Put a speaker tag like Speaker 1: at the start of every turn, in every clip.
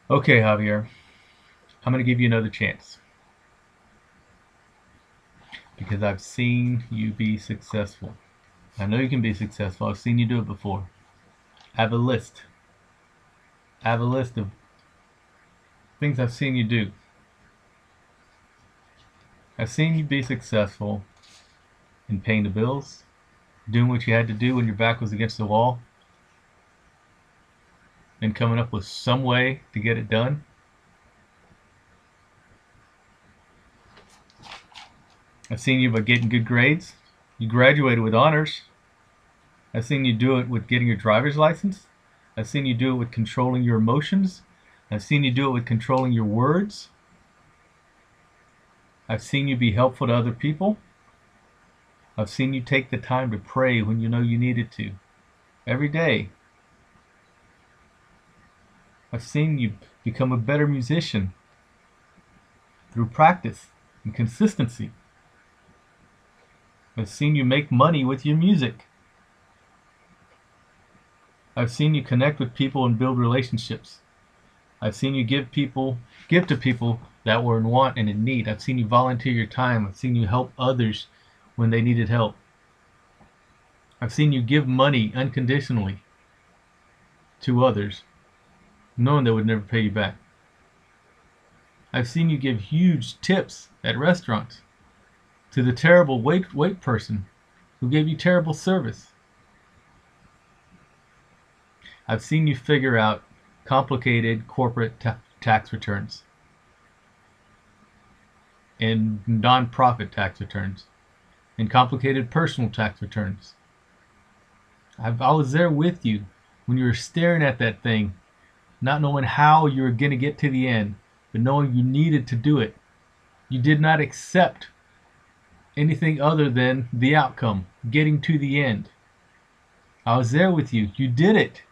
Speaker 1: Okay, Javier, I'm going to give you another chance because I've seen you be successful. I know you can be successful. I've seen you do it before. I have a list. I have a list of things I've seen you do. I've seen you be successful in paying the bills, doing what you had to do when your back was against the wall, and coming up with some way to get it done. I've seen you by getting good grades. You graduated with honors. I've seen you do it with getting your driver's license. I've seen you do it with controlling your emotions. I've seen you do it with controlling your words. I've seen you be helpful to other people. I've seen you take the time to pray when you know you needed to. Every day. I've seen you become a better musician through practice and consistency. I've seen you make money with your music. I've seen you connect with people and build relationships. I've seen you give to people that were in want and in need. I've seen you volunteer your time. I've seen you help others when they needed help. I've seen you give money unconditionally to others, knowing they would never pay you back. I've seen you give huge tips at restaurants to the terrible wait person who gave you terrible service. I've seen you figure out complicated corporate tax returns and non-profit tax returns and complicated personal tax returns. I was there with you when you were staring at that thing, not knowing how you were going to get to the end, but knowing you needed to do it. You did not accept anything other than the outcome, getting to the end. I was there with you. You did it.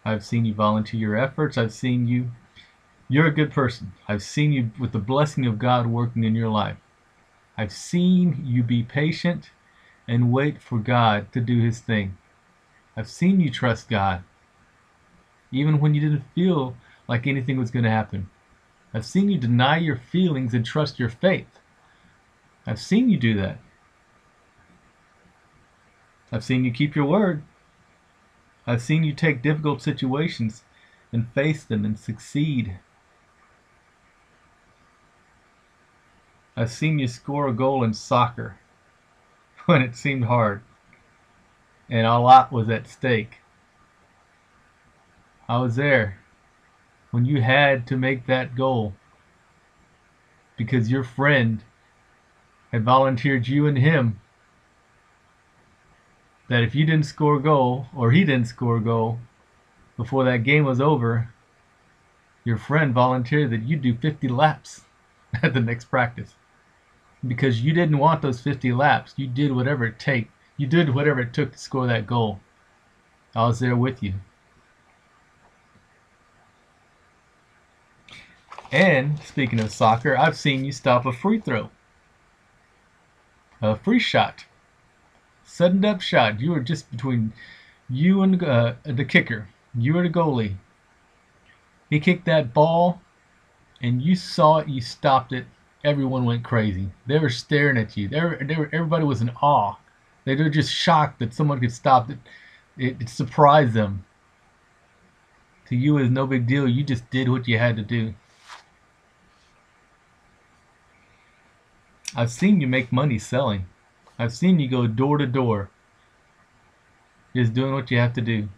Speaker 1: I've seen you volunteer your efforts. I've seen you. You're a good person. I've seen you with the blessing of God working in your life. I've seen you be patient and wait for God to do His thing. I've seen you trust God, even when you didn't feel like anything was going to happen. I've seen you deny your feelings and trust your faith. I've seen you do that. I've seen you keep your word. I've seen you take difficult situations and face them and succeed. I've seen you score a goal in soccer when it seemed hard and a lot was at stake. I was there when you had to make that goal because your friend had volunteered you and him that if you didn't score a goal or he didn't score a goal before that game was over, your friend volunteered that you do 50 laps at the next practice because you didn't want those 50 laps. You did whatever it took. You did whatever it took to score that goal. I was there with you. And speaking of soccer, I've seen you stop a free throw, a free shot, sudden up shot. You were just between you and the kicker. You were the goalie. He kicked that ball, and you saw it. You stopped it. Everyone went crazy. They were staring at you. Everybody was in awe. They were just shocked that someone could stop it. It surprised them. To you, it was no big deal. You just did what you had to do. I've seen you make money selling. I've seen you go door to door, just doing what you have to do.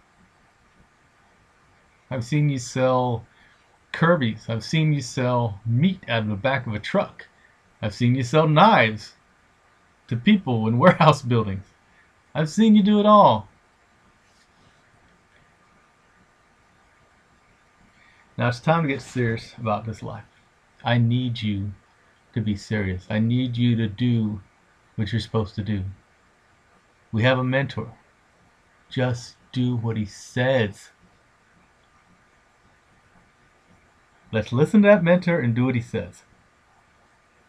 Speaker 1: I've seen you sell Kirby's. I've seen you sell meat out of the back of a truck. I've seen you sell knives to people in warehouse buildings. I've seen you do it all. Now it's time to get serious about this life. I need you to be serious. I need you to do what you're supposed to do. We have a mentor. Just do what he says. Let's listen to that mentor and do what he says.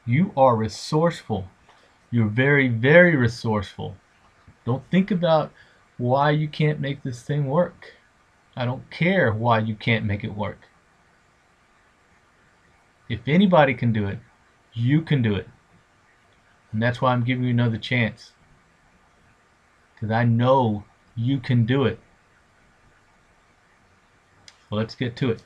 Speaker 1: You are resourceful. You're very, very resourceful. Don't think about why you can't make this thing work. I don't care why you can't make it work. If anybody can do it, you can do it. And that's why I'm giving you another chance. Because I know you can do it. Well, let's get to it.